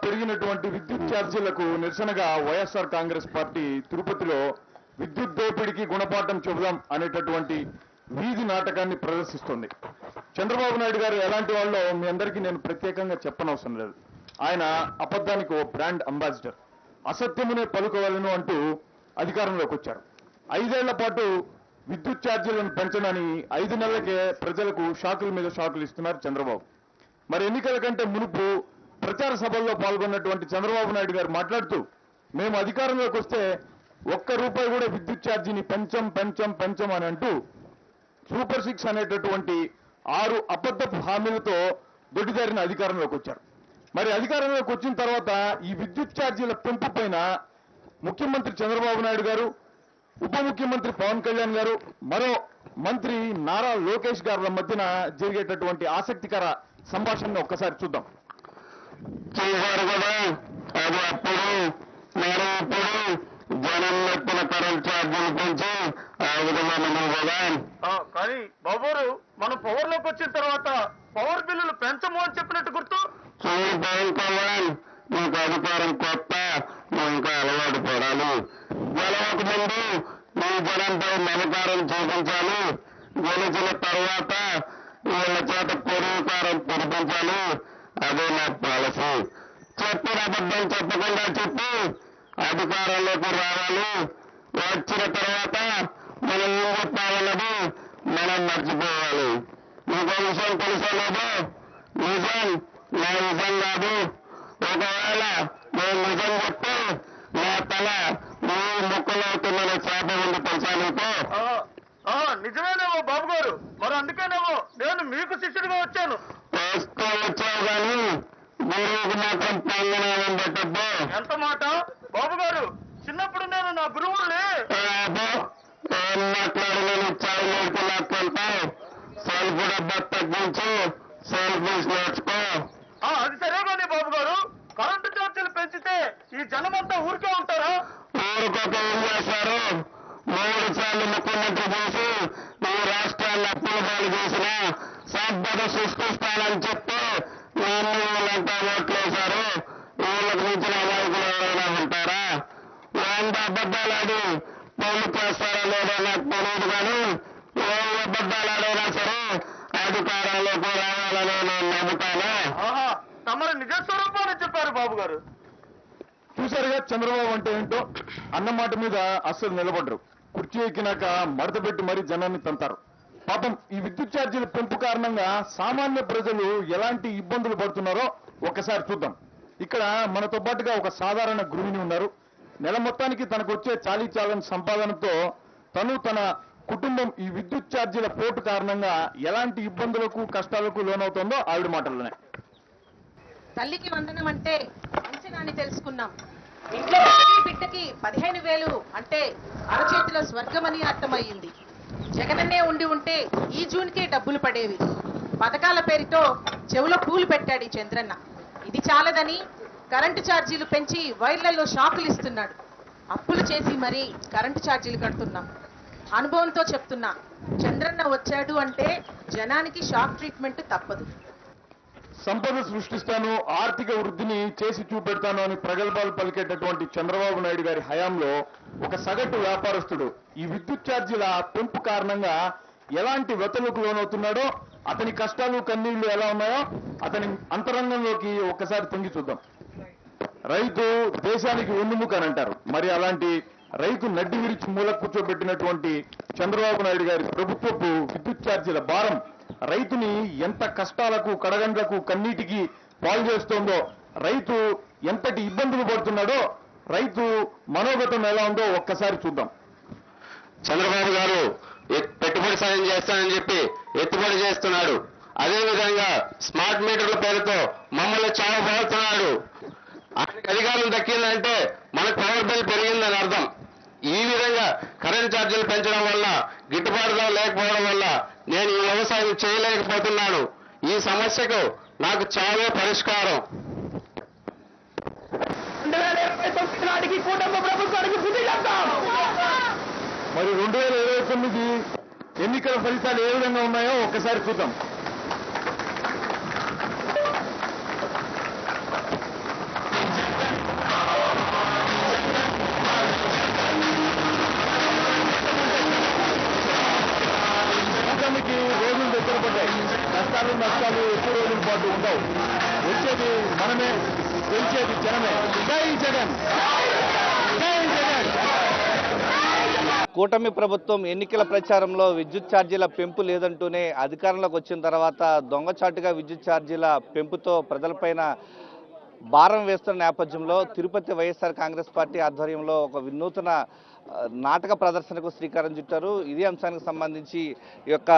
పెరిగినటువంటి విద్యుత్ ఛార్జీలకు నిరసనగా వైఎస్ఆర్ కాంగ్రెస్ పార్టీ తిరుపతిలో విద్యుత్ దోపిడీకి గుణపాఠం చెబుదాం అనేటటువంటి వీధి నాటకాన్ని ప్రదర్శిస్తోంది. చంద్రబాబు నాయుడు గారు ఎలాంటి వాళ్ళో మీ అందరికీ నేను ప్రత్యేకంగా చెప్పనవసరం లేదు. ఆయన అబద్ధానికి ఓ బ్రాండ్ అంబాసిడర్. అసత్యమునే పలుకోవాలను అంటూ అధికారంలోకి వచ్చారు. 5 ఏళ్ల పాటు విద్యుత్ ఛార్జీలను పెంచనని 5 నెలలకే ప్రజలకు షాకుల మీద షాకులు ఇస్తున్నారు చంద్రబాబు. మరి ఎన్నికల కంటే మునుపు ప్రచార సభల్లో పాల్గొన్నటువంటి చంద్రబాబు నాయుడు గారు మాట్లాడుతూ, మేము అధికారంలోకి వస్తే ₹1 కూడా విద్యుత్ ఛార్జీని పెంచం అని అంటూ సూపర్ 6 అనేటటువంటి 6 అబద్ధపు హామీలతో దొడ్డిదారిన అధికారంలోకి వచ్చారు. మరి అధికారంలోకి వచ్చిన తర్వాత ఈ విద్యుత్ ఛార్జీల పెంపు పైన ముఖ్యమంత్రి చంద్రబాబు నాయుడు గారు, ఉప ముఖ్యమంత్రి పవన్ కళ్యాణ్ గారు, మరో మంత్రి నారా లోకేష్ గారుల మధ్యన జరిగేటటువంటి ఆసక్తికర సంభాషణను ఒక్కసారి చూద్దాం. చేశారు కదా, అది అప్పుడు మరి ఇప్పుడు జనం ఎత్తిన కరెంట్ ఛార్జీలు పెంచి ఆ విధంగా మనం కదా. కానీ బాబు గారు, మనం పవర్ లోకి వచ్చిన తర్వాత పవర్ బిల్లులు పెంచము అని చెప్పినట్టు గుర్తు. చూడు పవన్ కళ్యాణ్, నీకు అధికారం కొత్త, నువ్వు ఇంకా అలవాటు పడాలి. గెలవక ముందు నీ జనంపై మమకారం చూపించాలి. గెలిచిన తర్వాత వీళ్ళ చేత పొరుగుకారం కురిపించాలి. అదే నా పాలసీ. చెప్పిన అబద్ధం చెప్పకుండా చెప్పి అధికారంలోకి రావాలి. వచ్చిన తర్వాత మనం ఏం చెప్పాలన్నది మనం మర్చిపోవాలి. మీకు విషయం తెలుసో లేదో, నిజం నా నిజం కాదు. ఒకవేళ నేను నిజం చెప్తే నా తల 3 ముక్కలవుతుందనే శాప ఉంది తెలుసా నీకు? నిజమేనేమో బాబు గారు, మరి అందుకేనేమో నేను మీకు శిష్యుడిగా వచ్చాను. వస్తూ వచ్చావు కానీ గురువుకు మాత్రం పొందనాలని పెట్టద్దు. ఎంత మాట బాబు గారు, చిన్నప్పుడు నేను నా గురువుల్ని. ఏం మాట్లాడి నేను చావు నీకు లాక్కెళ్తావు. సెల్ఫ్ డబ్బా తగ్గించి సెల్ఫ్ నేర్చుకో. అది సరే కానీ బాబు గారు, కరెంటు ఛార్జీలు పెంచితే ఈ జనమంతా ఊరికే ఉంటారా? ఊరికొక ఏం చేస్తారు? 3 సార్లు ముఖ్యమంత్రి చేసి ఈ రాష్ట్రాన్ని అప్పుల పాలు చేసిన సంపద సృష్టిస్తానని చెప్పి వీళ్ళంతా ఓట్లేశారు. వీళ్ళకి మించిన అమాయకులు ఎవరైనా ఉంటారా? 100 అబద్ధాలాడి పెళ్లి చేస్తారా లేదో నాకు తెలియదు కానీ ఏ అబద్ధాలాడైనా సరే అధికారంలోకి రావాలని నేను నమ్ముతాను. తమరు నిజ స్వరూపాన్ని చెప్పారు బాబు గారు. చూశారుగా చంద్రబాబు అంటే ఏంటో. అన్నమాట మీద అస్సలు నిలబడరు. కుర్చీ ఎక్కినాక మడత పెట్టి మరీ జనాన్ని తంతారు. పాపం ఈ విద్యుత్ ఛార్జీల పెంపు కారణంగా సామాన్య ప్రజలు ఎలాంటి ఇబ్బందులు పడుతున్నారో ఒక్కసారి చూద్దాం. ఇక్కడ మనతో పాటుగా ఒక సాధారణ గృహిణి ఉన్నారు. నెల మొత్తానికి తనకు వచ్చే చాలీచాలని సంపాదనతో తన కుటుంబం ఈ విద్యుత్ ఛార్జీల పోటు కారణంగా ఎలాంటి ఇబ్బందులకు కష్టాలకు లోనవుతుందో ఆవిడ మాటల్లోనే. తల్లికి వందనం అంటే మంచిగాని తెలుసుకున్నాం. ఇంట్లో బిడ్డకి 15,000 అంటే అరచేతిలో స్వర్గమని అర్థమయ్యింది. జగనన్నే ఉంటే ఈ జూన్కే డబ్బులు పడేవి. పథకాల పేరుతో చెవులో పూలు పెట్టాడు ఈ చంద్రన్న. ఇది చాలదని కరెంటు ఛార్జీలు పెంచి వైర్లలో షాకులు ఇస్తున్నాడు. అప్పులు చేసి మరీ కరెంటు ఛార్జీలు కడుతున్నాం. అనుభవంతో చెప్తున్నా, చంద్రన్న వచ్చాడు అంటే జనానికి షాక్ ట్రీట్మెంట్ తప్పదు. సంపద సృష్టిస్తాను, ఆర్థిక వృద్ధిని చేసి చూపెడతాను అని ప్రగల్భాలు పలికేటటువంటి చంద్రబాబు నాయుడు గారి హయాంలో ఒక సగటు వ్యాపారస్తుడు ఈ విద్యుత్ ఛార్జీల పెంపు కారణంగా ఎలాంటి వ్యతలకు లోనవుతున్నాడో, అతని కష్టాలు కన్నీళ్లు ఎలా ఉన్నాయో అతని అంతరంగంలోకి ఒక్కసారి తొంగి చూద్దాం. రైతు దేశానికి వెన్నుముక అని అంటారు. మరి అలాంటి రైతు నడ్డి విరిచి మూల కూర్చోబెట్టినటువంటి చంద్రబాబు నాయుడు గారి ప్రభుత్వపు విద్యుత్ ఛార్జీల భారం రైతుని ఎంత కష్టాలకు, కడగండ్లకు, కన్నీటికి పాలు చేస్తోందో, రైతు ఎంతటి ఇబ్బందులు పడుతున్నాడో, రైతు మనోగతం ఎలా ఉందో ఒక్కసారి చూద్దాం. చంద్రబాబు గారు పెట్టుబడి సాయం చేస్తానని చెప్పి ఎత్తుబడి చేస్తున్నాడు. అదేవిధంగా స్మార్ట్ మీటర్ల పేరుతో మమ్మల్ని చావబోతున్నాడు. అధికారం దక్కిందంటే మనకు పవర్ బిల్ పెరిగిందని అర్థం. ఈ విధంగా కరెంట్ ఛార్జీలు పెంచడం వల్ల, గిట్టుబాటు ధర లేకపోవడం వల్ల నేను ఈ వ్యవసాయం చేయలేకపోతున్నాను. ఈ సమస్యకు నాకు చావే పరిష్కారం. 2029 నాటికి కూటమి ప్రభుత్వానికి బుద్ధి చెప్తాం. మరి 2029 ఎన్నికల ఫలితాలు ఏ విధంగా ఉన్నాయో ఒక్కసారి చూద్దాం. అవకాశాలు ఎక్కువ రోజుల పాటు ఉండవు. వచ్చేది మనమే, గెలిచేది జనమే. జై జగన్, జై జగన్. కూటమి ప్రభుత్వం ఎన్నికల ప్రచారంలో విద్యుత్ ఛార్జీల పెంపు లేదంటూనే అధికారంలోకి వచ్చిన తర్వాత దొంగచాటుగా విద్యుత్ ఛార్జీల పెంపుతో ప్రజలపైన భారం వేస్తున్న నేపథ్యంలో తిరుపతి వైఎస్ఆర్ కాంగ్రెస్ పార్టీ ఆధ్వర్యంలో ఒక వినూతన నాటక ప్రదర్శనకు శ్రీకారం చుట్టారు. ఇదే అంశానికి సంబంధించి ఈ యొక్క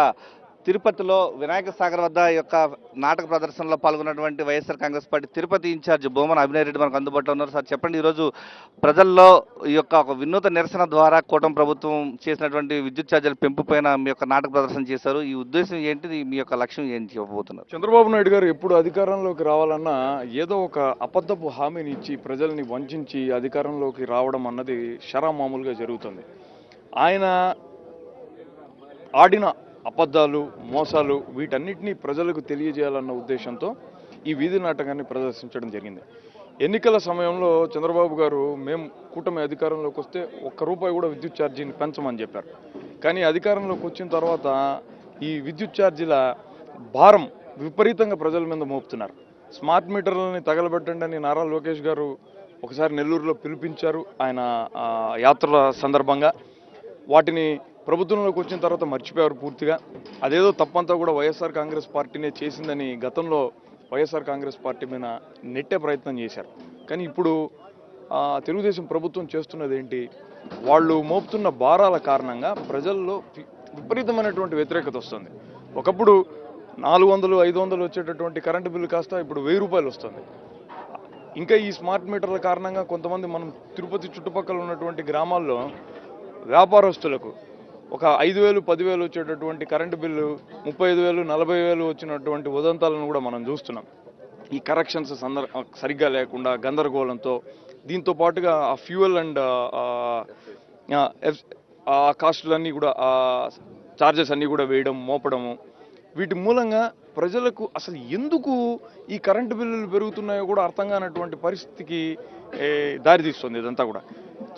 తిరుపతిలో వినాయక సాగర్ వద్ద ఈ యొక్క నాటక ప్రదర్శనలో పాల్గొన్నటువంటి వైఎస్ఆర్ కాంగ్రెస్ పార్టీ తిరుపతి ఇన్ఛార్జ్ బోమన్ అభినయ్ రెడ్డి మనకు అందుబాటులో ఉన్నారు. సార్ చెప్పండి, ఈరోజు ప్రజల్లో ఈ యొక్క ఒక వినూత్న నిరసన ద్వారా కూటమి ప్రభుత్వం చేసినటువంటి విద్యుత్ ఛార్జీల పెంపు పైన మీ యొక్క నాటక ప్రదర్శన చేశారు. ఈ ఉద్దేశం ఏంటిది, మీ యొక్క లక్ష్యం ఏంటి చెప్పబోతున్నారు? చంద్రబాబు నాయుడు గారు ఎప్పుడు అధికారంలోకి రావాలన్నా ఏదో ఒక అబద్ధపు హామీని ఇచ్చి ప్రజల్ని వంచి అధికారంలోకి రావడం అన్నది మామూలుగా జరుగుతుంది. ఆయన ఆడిన అబద్ధాలు, మోసాలు వీటన్నిటినీ ప్రజలకు తెలియజేయాలన్న ఉద్దేశంతో ఈ వీధి నాటకాన్ని ప్రదర్శించడం జరిగింది. ఎన్నికల సమయంలో చంద్రబాబు గారు మేము కూటమి అధికారంలోకి వస్తే ₹1 కూడా విద్యుత్ ఛార్జీని పెంచమని చెప్పారు. కానీ అధికారంలోకి వచ్చిన తర్వాత ఈ విద్యుత్ ఛార్జీల భారం విపరీతంగా ప్రజల మీద మోపుతున్నారు. స్మార్ట్ మీటర్లని తగలబెట్టండి అని నారా లోకేష్ గారు ఒకసారి నెల్లూరులో పిలిపించారు ఆయన యాత్రల సందర్భంగా. వాటిని ప్రభుత్వంలోకి వచ్చిన తర్వాత మర్చిపోయారు పూర్తిగా. అదేదో తప్పంతా కూడా వైఎస్ఆర్ కాంగ్రెస్ పార్టీనే చేసిందని గతంలో వైఎస్ఆర్ కాంగ్రెస్ పార్టీ మీద నెట్టే ప్రయత్నం చేశారు. కానీ ఇప్పుడు తెలుగుదేశం ప్రభుత్వం చేస్తున్నది ఏంటి, వాళ్ళు మోపుతున్న భారాల కారణంగా ప్రజల్లో విపరీతమైనటువంటి వ్యతిరేకత వస్తుంది. ఒకప్పుడు 400, 500 వచ్చేటటువంటి కరెంటు బిల్లు కాస్త ఇప్పుడు ₹1000 వస్తుంది. ఇంకా ఈ స్మార్ట్ మీటర్ల కారణంగా కొంతమంది మనం తిరుపతి చుట్టుపక్కల ఉన్నటువంటి గ్రామాల్లో వ్యాపారస్తులకు ఒక 5,000, 10,000 వచ్చేటటువంటి కరెంటు బిల్లు 35,000, 40,000 వచ్చినటువంటి ఉదంతాలను కూడా మనం చూస్తున్నాం. ఈ కరెక్షన్స్ సరిగ్గా లేకుండా గందరగోళంతో, దీంతో పాటుగా ఆ ఫ్యూయల్ అండ్ కాస్టులన్నీ కూడా చార్జెస్ అన్నీ కూడా వేయడం, మోపడము, వీటి మూలంగా ప్రజలకు అసలు ఎందుకు ఈ కరెంటు బిల్లులు పెరుగుతున్నాయో కూడా అర్థం కానటువంటి పరిస్థితికి దారితీస్తుంది ఇదంతా కూడా.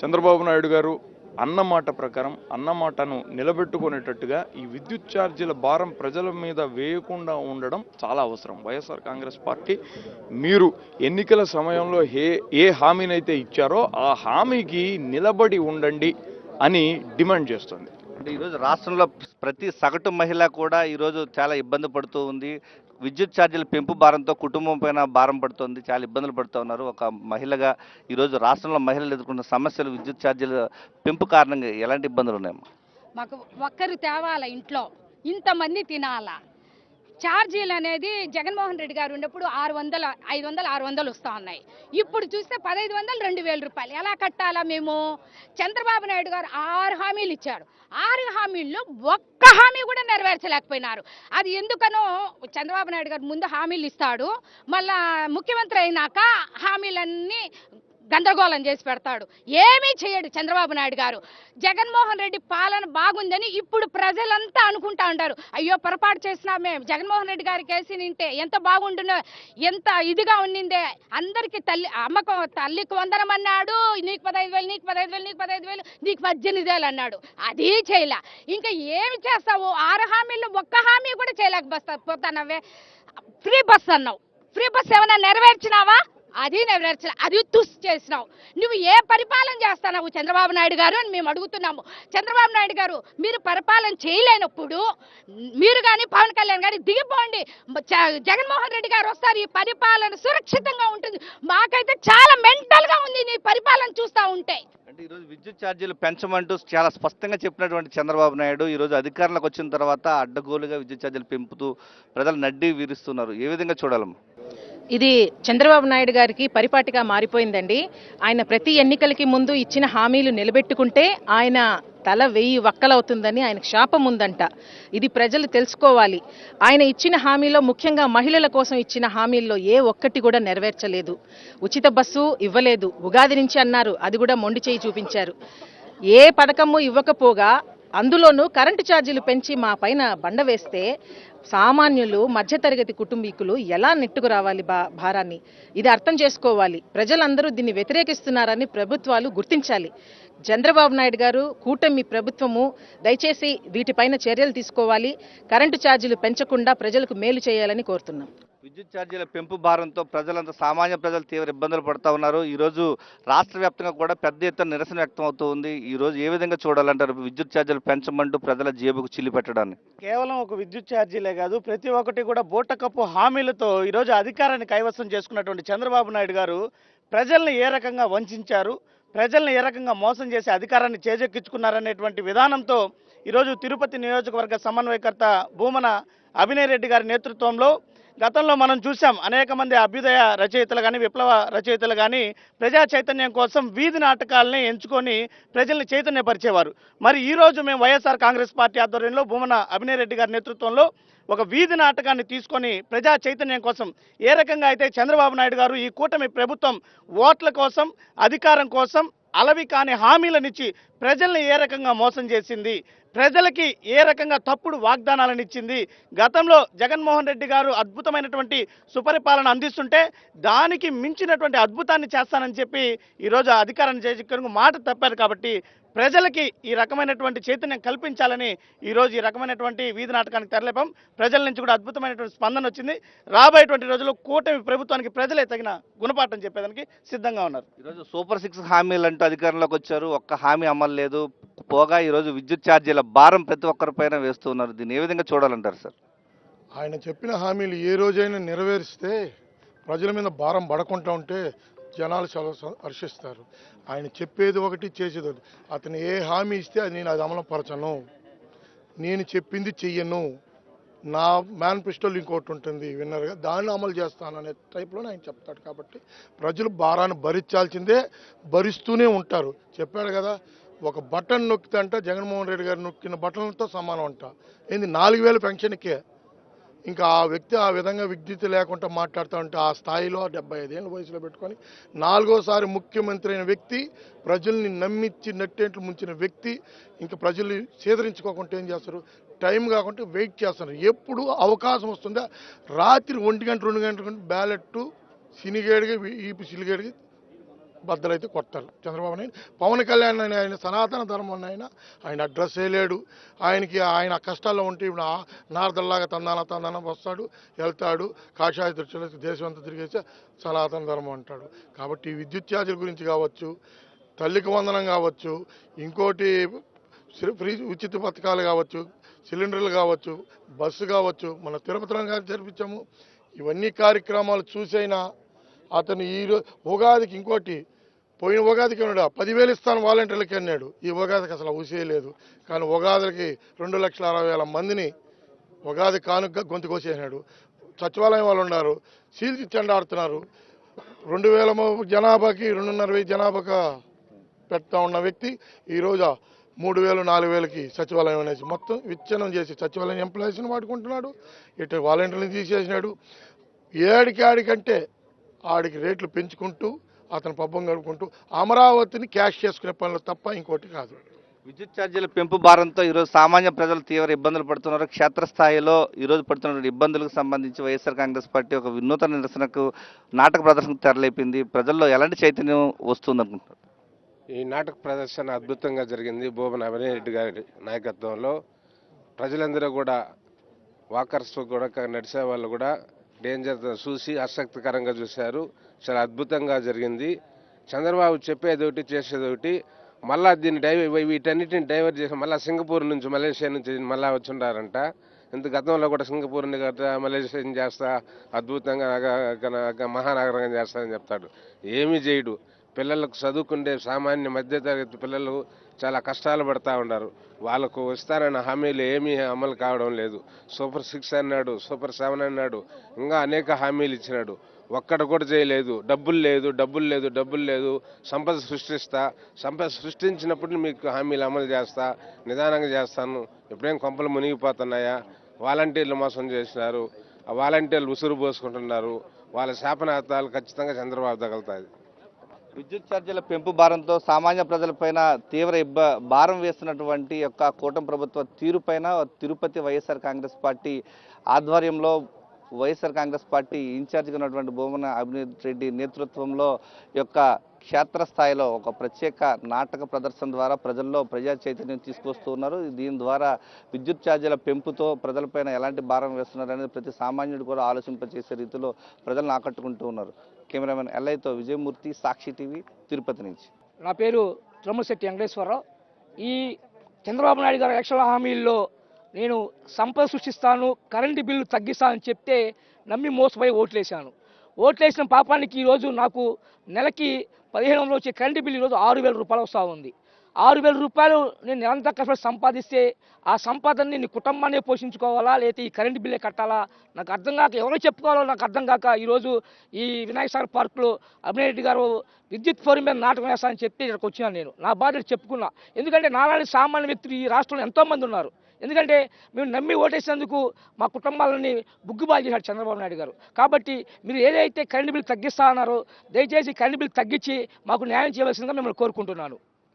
చంద్రబాబు నాయుడు గారు అన్నమాట ప్రకారం అన్నమాటను నిలబెట్టుకునేటట్టుగా ఈ విద్యుత్ ఛార్జీల భారం ప్రజల మీద వేయకుండా ఉండడం చాలా అవసరం. వైఎస్ఆర్ కాంగ్రెస్ పార్టీ మీరు ఎన్నికల సమయంలో ఏ హామీనైతే ఇచ్చారో ఆ హామీకి నిలబడి ఉండండి అని డిమాండ్ చేస్తుంది. అంటే ఈరోజు రాష్ట్రంలో ప్రతి సగటు మహిళ కూడా ఈరోజు చాలా ఇబ్బంది పడుతూ ఉంది. విద్యుత్ ఛార్జీల పెంపు భారంతో కుటుంబం పైన భారం పడుతుంది, చాలా ఇబ్బందులు పడుతూ ఉన్నారు. ఒక మహిళగా ఈరోజు రాష్ట్రంలో మహిళలు ఎదుర్కొన్న సమస్యలు విద్యుత్ ఛార్జీల పెంపు కారణంగా ఎలాంటి ఇబ్బందులు ఉన్నాయమ్మా? మాకు ఒక్కరు తేవాల, ఇంట్లో ఇంతమంది తినాలా. ఛార్జీలు అనేది జగన్మోహన్ రెడ్డి గారు ఉన్నప్పుడు 600, 500, 600 వస్తూ ఉన్నాయి. ఇప్పుడు చూస్తే 1,500, 2,000 రూపాయలు ఎలా కట్టాలా మేము? చంద్రబాబు నాయుడు గారు 6 హామీలు ఇచ్చాడు. 6 హామీల్లో ఒక్క హామీ కూడా నెరవేర్చలేకపోయినారు. అది ఎందుకనో చంద్రబాబు నాయుడు గారు ముందు హామీలు ఇస్తాడు, మళ్ళా ముఖ్యమంత్రి అయినాక హామీలన్నీ గందరగోళం చేసి పెడతాడు. ఏమీ చేయడు చంద్రబాబు నాయుడు గారు. జగన్మోహన్ రెడ్డి పాలన బాగుందని ఇప్పుడు ప్రజలంతా అనుకుంటా ఉంటారు. అయ్యో పొరపాటు చేసినామే, జగన్మోహన్ రెడ్డి గారికి వేసి నింటే ఎంత బాగుండునో, ఎంత ఇదిగా ఉండిందే. అందరికీ తల్లికి వందనం అన్నాడు, నీకు 15,000, నీకు 15,000, నీకు 15,000, నీకు 18,000 అన్నాడు. అది చేయలే. ఇంకా ఏమి చేస్తావు? 6 హామీల్లో ఒక్క హామీ కూడా చేయలేకపోతానవే. ఫ్రీ బస్ అన్నావు, ఫ్రీ బస్ ఏమైనా నెరవేర్చినావా? అది నెరవేర్చలే, అది తుస్ చేసినావు. నువ్వు ఏ పరిపాలన చేస్తావు చంద్రబాబు నాయుడు గారు అని మేము అడుగుతున్నాము. చంద్రబాబు నాయుడు గారు మీరు పరిపాలన చేయలేనప్పుడు మీరు కానీ పవన్ కళ్యాణ్ గారి దిగిపోండి, జగన్మోహన్ రెడ్డి గారు వస్తారు, ఈ పరిపాలన సురక్షితంగా ఉంటుంది. మాకైతే చాలా మెంటల్ గా ఉంది నీ పరిపాలన చూస్తా ఉంటే. అంటే ఈరోజు విద్యుత్ ఛార్జీలు పెంచమంటూ చాలా స్పష్టంగా చెప్పినటువంటి చంద్రబాబు నాయుడు ఈరోజు అధికారంలోకి వచ్చిన తర్వాత అడ్డగోలుగా విద్యుత్ ఛార్జీలు పెంపుతూ ప్రజలు నడ్డి వీరుస్తున్నారు. ఏ విధంగా చూడాలమ్మా? ఇది చంద్రబాబు నాయుడు గారికి పరిపాటిగా మారిపోయిందండి. ఆయన ప్రతి ఎన్నికలకి ముందు ఇచ్చిన హామీలు నిలబెట్టుకుంటే ఆయన తల 1000 వక్కలవుతుందని ఆయనకు శాపం ఉందంట. ఇది ప్రజలు తెలుసుకోవాలి. ఆయన ఇచ్చిన హామీలో ముఖ్యంగా మహిళల కోసం ఇచ్చిన హామీల్లో ఏ ఒక్కటి కూడా నెరవేర్చలేదు. ఉచిత బస్సు ఇవ్వలేదు, ఉగాది నుంచి అన్నారు, అది కూడా మొండి చేయి చూపించారు. ఏ పథకము ఇవ్వకపోగా అందులోనూ కరెంటు ఛార్జీలు పెంచి మా పైన బండ వేస్తే సామాన్యులు మధ్యతరగతి కుటుంబీకులు ఎలా నెట్టుకు రావాలి భారాన్ని? ఇది అర్థం చేసుకోవాలి. ప్రజలందరూ దీన్ని వ్యతిరేకిస్తున్నారని ప్రభుత్వాలు గుర్తించాలి. చంద్రబాబు నాయుడు గారు, కూటమి ప్రభుత్వము దయచేసి వీటిపైన చర్యలు తీసుకోవాలి. కరెంటు ఛార్జీలు పెంచకుండా ప్రజలకు మేలు చేయాలని కోరుతున్నాం. విద్యుత్ ఛార్జీల పెంపు భారంతో ప్రజలంతా సామాన్య ప్రజలు తీవ్ర ఇబ్బందులు పడుతూ ఉన్నారు. ఈ రోజు రాష్ట్ర వ్యాప్తంగా కూడా పెద్ద ఎత్తున నిరసన వ్యక్తం అవుతూ ఉంది. ఈ రోజు ఏ విధంగా చూడాలంటారు విద్యుత్ ఛార్జీలు పెంచమంటూ ప్రజల జేబుకు చిల్లి పెట్టడాన్ని? కేవలం ఒక విద్యుత్ ఛార్జీలే కాదు, ప్రతి ఒక్కటి కూడా బూటకప్పు హామీలతో ఈరోజు అధికారాన్ని కైవసం చేసుకున్నటువంటి చంద్రబాబు నాయుడు గారు ప్రజల్ని ఏ రకంగా వంచారు, ప్రజల్ని ఏ రకంగా మోసం చేసి అధికారాన్ని చేజెక్కించుకున్నారనేటువంటి విధానంతో ఈరోజు తిరుపతి నియోజకవర్గ సమన్వయకర్త భూమన అభినయ్ రెడ్డి గారి నేతృత్వంలో గతంలో మనం చూసాం అనేక మంది అభ్యుదయ రచయితలు కానీ విప్లవ రచయితలు కానీ ప్రజా చైతన్యం కోసం వీధి నాటకాలని ఎంచుకొని ప్రజల్ని చైతన్యపరిచేవారు. మరి ఈరోజు మేము వైఎస్ఆర్ కాంగ్రెస్ పార్టీ ఆధ్వర్యంలో భూమన అభినయ్ రెడ్డి గారి నేతృత్వంలో ఒక వీధి నాటకాన్ని తీసుకొని ప్రజా చైతన్యం కోసం ఏ రకంగా అయితే చంద్రబాబు నాయుడు గారు ఈ కూటమి ప్రభుత్వం ఓట్ల కోసం అధికారం కోసం అలవి కాని హామీలనిచ్చి ప్రజల్ని ఏ రకంగా మోసం చేసింది, ప్రజలకి ఏ రకంగా తప్పుడు వాగ్దానాలను ఇచ్చింది, గతంలో జగన్మోహన్ రెడ్డి గారు అద్భుతమైనటువంటి సుపరిపాలన అందిస్తుంటే దానికి మించినటువంటి అద్భుతాన్ని చేస్తానని చెప్పి ఈరోజు అధికారాన్ని చేజిక్కు మాట తప్పారు. కాబట్టి ప్రజలకి ఈ రకమైనటువంటి చైతన్యం కల్పించాలని ఈరోజు ఈ రకమైనటువంటి వీధి నాటకానికి తెరలేపాం. ప్రజల నుంచి కూడా అద్భుతమైనటువంటి స్పందన వచ్చింది. రాబోయేటువంటి రోజుల్లో కూటమి ప్రభుత్వానికి ప్రజలే తగిన గుణపాఠం చెప్పేదానికి సిద్ధంగా ఉన్నారు. ఈరోజు సూపర్ 6 హామీలు అంటూ అధికారంలోకి వచ్చారు, ఒక్క హామీ అమలు లేదు. పోగా ఈరోజు విద్యుత్ ఛార్జీల భారం ప్రతి ఒక్కరిపైన వేస్తున్నారు. దీన్ని ఏ విధంగా చూడాలంటారు సార్? ఆయన చెప్పిన హామీలు ఏ రోజైనా నెరవేరిస్తే ప్రజల మీద భారం పడకుండా ఉంటే జనాలు చాలా హర్షిస్తారు. ఆయన చెప్పేది ఒకటి, చేసేది ఒకటి. అతను ఏ హామీ ఇస్తే అది నేను అమలుపరచను, నేను చెప్పింది చెయ్యను, నా మేనిఫెస్టోలో ఇంకోటి ఉంటుంది విన్నర్గా, దాన్ని అమలు చేస్తాను అనే టైప్లోనే ఆయన చెప్తాడు. కాబట్టి ప్రజలు భారాన్ని భరించాల్సిందే, భరిస్తూనే ఉంటారు. చెప్పాడు కదా, ఒక బటన్ నొక్కితే అంట జగన్మోహన్ రెడ్డి గారు నొక్కిన బటన్లతో సమానం అంట. ఏంది 4000 పెన్షన్కే. ఇంకా ఆ వ్యక్తి ఆ విధంగా విద్యుత్ లేకుండా మాట్లాడుతూ ఉంటే ఆ స్థాయిలో 75 ఏళ్ళ వయసులో పెట్టుకొని 4వసారి ముఖ్యమంత్రి అయిన వ్యక్తి, ప్రజల్ని నమ్మించి నట్టేంట్లు ముంచిన వ్యక్తి ఇంకా ప్రజల్ని సేదరించుకోకుండా ఏం చేస్తారు? టైం కాకుండా వెయిట్ చేస్తున్నారు. ఎప్పుడు అవకాశం వస్తుందో రాత్రి 1 గంట 2 గంటల బ్యాలెట్ సినిగేడిగా ఈపి సిలిగేడికి బద్దలైతే కొడతారు చంద్రబాబు నాయుడు. పవన్ కళ్యాణ్ ఆయన సనాతన ధర్మం ఆయన అడ్రస్ చేయలేడు. ఆయన కష్టాల్లో ఉంటే ఇప్పుడు నారదల్లాగా తందాన వస్తాడు, వెళ్తాడు, కాషాయ దృష్టిలో దేశం అంతా తిరిగేసి సనాతన ధర్మం అంటాడు. కాబట్టి విద్యుత్ ఛార్జీల గురించి కావచ్చు, తల్లికి వందనం కావచ్చు, ఇంకోటి ఫ్రీ ఉచిత పథకాలు కావచ్చు, సిలిండర్లు కావచ్చు, బస్సు కావచ్చు, మన తిరుపతిలో జరిపించాము. ఇవన్నీ కార్యక్రమాలు చూసైనా అతను ఉగాదికి ఇంకోటి పోయిన ఉగాదికి అన్నాడు 10,000 ఇస్తాను వాలంటీర్లకి అన్నాడు. ఈ ఉగాదికి అసలు ఊసేయలేదు. కానీ ఉగాదికి 2,60,000 మందిని ఉగాది కానుక గొంతు కోసేసినాడు. సచివాలయం వాళ్ళు ఉన్నారు, సీల్చి చెండాడుతున్నారు. 2,000 జనాభాకి 2,500 జనాభాగా పెడతా ఉన్న వ్యక్తి ఈరోజు 3,000 4,000కి సచివాలయం అనేసి మొత్తం విచ్ఛిన్నం చేసి సచివాలయం ఎంప్లాయీస్ని వాడుకుంటున్నాడు. ఇటు వాలంటీర్లను తీసేసినాడు. ఏడికంటే ఆడికి రేట్లు పెంచుకుంటూ అతను పబ్బం గడుపుకుంటూ అమరావతిని క్యాష్ చేసుకునే పనులు తప్ప ఇంకోటి కాదు. విద్యుత్ ఛార్జీల పెంపు భారంతో ఈరోజు సామాన్య ప్రజలు తీవ్ర ఇబ్బందులు పడుతున్నారు. క్షేత్రస్థాయిలో ఈరోజు పడుతున్న ఇబ్బందులకు సంబంధించి వైఎస్ఆర్ కాంగ్రెస్ పార్టీ ఒక వినూతన నిరసనకు నాటక ప్రదర్శనకు తెరలేపింది. ప్రజల్లో ఎలాంటి చైతన్యం వస్తుందనుకుంటారు? ఈ నాటక ప్రదర్శన అద్భుతంగా జరిగింది. భూమన అభినయ్ రెడ్డి గారి నాయకత్వంలో ప్రజలందరూ కూడా, వాకర్స్ కూడా, నడిచే వాళ్ళు కూడా డేంజర్ చూసి ఆసక్తికరంగా చూశారు. చాలా అద్భుతంగా జరిగింది. చంద్రబాబు చెప్పేది ఒకటి, చేసేది ఒకటి. మళ్ళా దీన్ని వీటన్నిటిని డైవర్ట్ చేసి మళ్ళీ సింగపూర్ నుంచి, మలేషియా నుంచి మళ్ళీ వచ్చుంటారంట. ఇంత గతంలో కూడా సింగపూర్ని మలేషియా చేస్తా, అద్భుతంగా మహానగరంగా చేస్తానని చెప్తాడు. ఏమీ చేయడు. పిల్లలకు చదువుకుంటే సామాన్య మధ్యతరగతి పిల్లలు చాలా కష్టాలు పడతా ఉన్నారు. వాళ్ళకు ఇస్తారన్న హామీలు ఏమీ అమలు కావడం లేదు. సూపర్ 6 అన్నాడు, సూపర్ 7 అన్నాడు, ఇంకా అనేక హామీలు ఇచ్చినాడు. ఒక్కడ కూడా చేయలేదు. డబ్బులు లేదు. సంపద సృష్టించినప్పుడు మీకు హామీలు అమలు చేస్తా, నిదానంగా చేస్తాను. ఎప్పుడేం కొంపలు మునిగిపోతున్నాయా? వాలంటీర్లు మోసం చేసినారు. ఆ వాలంటీర్లు ఉసురు పోసుకుంటున్నారు. వాళ్ళ శాపనార్థాలు ఖచ్చితంగా చంద్రబాబు తగులుతాయి. విద్యుత్ ఛార్జీల పెంపు భారంతో సామాన్య ప్రజలపైన తీవ్ర భారం వేస్తున్నటువంటి యొక్క కూటమి ప్రభుత్వ తీరుపైన తిరుపతి వైఎస్ఆర్ కాంగ్రెస్ పార్టీ ఆధ్వర్యంలో వైఎస్ఆర్ కాంగ్రెస్ పార్టీ ఇన్ఛార్జిగా ఉన్నటువంటి భూమన అభినీత్ రెడ్డి నేతృత్వంలో యొక్క క్షేత్రస్థాయిలో ఒక ప్రత్యేక నాటక ప్రదర్శన ద్వారా ప్రజల్లో ప్రజా చైతన్యం తీసుకొస్తూ ఉన్నారు. దీని ద్వారా విద్యుత్ ఛార్జీల పెంపుతో ప్రజలపైన ఎలాంటి భారం వేస్తున్నారు అనేది ప్రతి సామాన్యుడు కూడా ఆలోచింపచేసే రీతిలో ప్రజలను ఆకట్టుకుంటూ ఉన్నారు. కెమెరామెన్ ఎల్ఐతో విజయమూర్తి, సాక్షి టీవీ, తిరుపతి నుంచి. నా పేరు త్రమ్ముశెట్టి వెంకటేశ్వరరావు. ఈ చంద్రబాబు నాయుడు గారి ఎలక్షన్ హామీల్లో నేను సంపద సృష్టిస్తాను, కరెంటు బిల్లు తగ్గిస్తానని చెప్తే నమ్మి మోసపోయి ఓట్లేశాను. ఓట్లేసిన పాపానికి ఈరోజు నాకు నెలకి 1500 వచ్చే కరెంటు బిల్లు ఈరోజు 6000 రూపాయలు వస్తూ ఉంది. 6000 రూపాయలు నేను నిరంతర కష్టపడి సంపాదిస్తే ఆ సంపాదనని నీ కుటుంబాన్ని పోషించుకోవాలా, లేకపోతే ఈ కరెంటు బిల్లే కట్టాలా నాకు అర్థం కాక, ఎవరో చెప్పుకోవాలో నాకు అర్థం కాక ఈరోజు ఈ వినాయక సాగర్ పార్కులో అభినయ్ రెడ్డి గారు విద్యుత్ ఫోరం మీద నాటకం వేస్తానని చెప్పి ఇక్కడికి వచ్చినాను. నేను నా బాధ్యత చెప్పుకున్నా. ఎందుకంటే నాలాంటి సామాన్య వ్యక్తులు ఈ రాష్ట్రంలో ఎంతోమంది ఉన్నారు. ఎందుకంటే మేము నమ్మి ఓటేసినందుకు మా కుటుంబాలని బుగ్గుబాలు చేశాడు చంద్రబాబు నాయుడు గారు. కాబట్టి మీరు ఏదైతే కరెంటు బిల్లు తగ్గిస్తా అన్నారో దయచేసి కరెంటు బిల్లు తగ్గించి మాకు న్యాయం చేయవలసిందిగా మిమ్మల్ని కోరుకుంటున్నాను.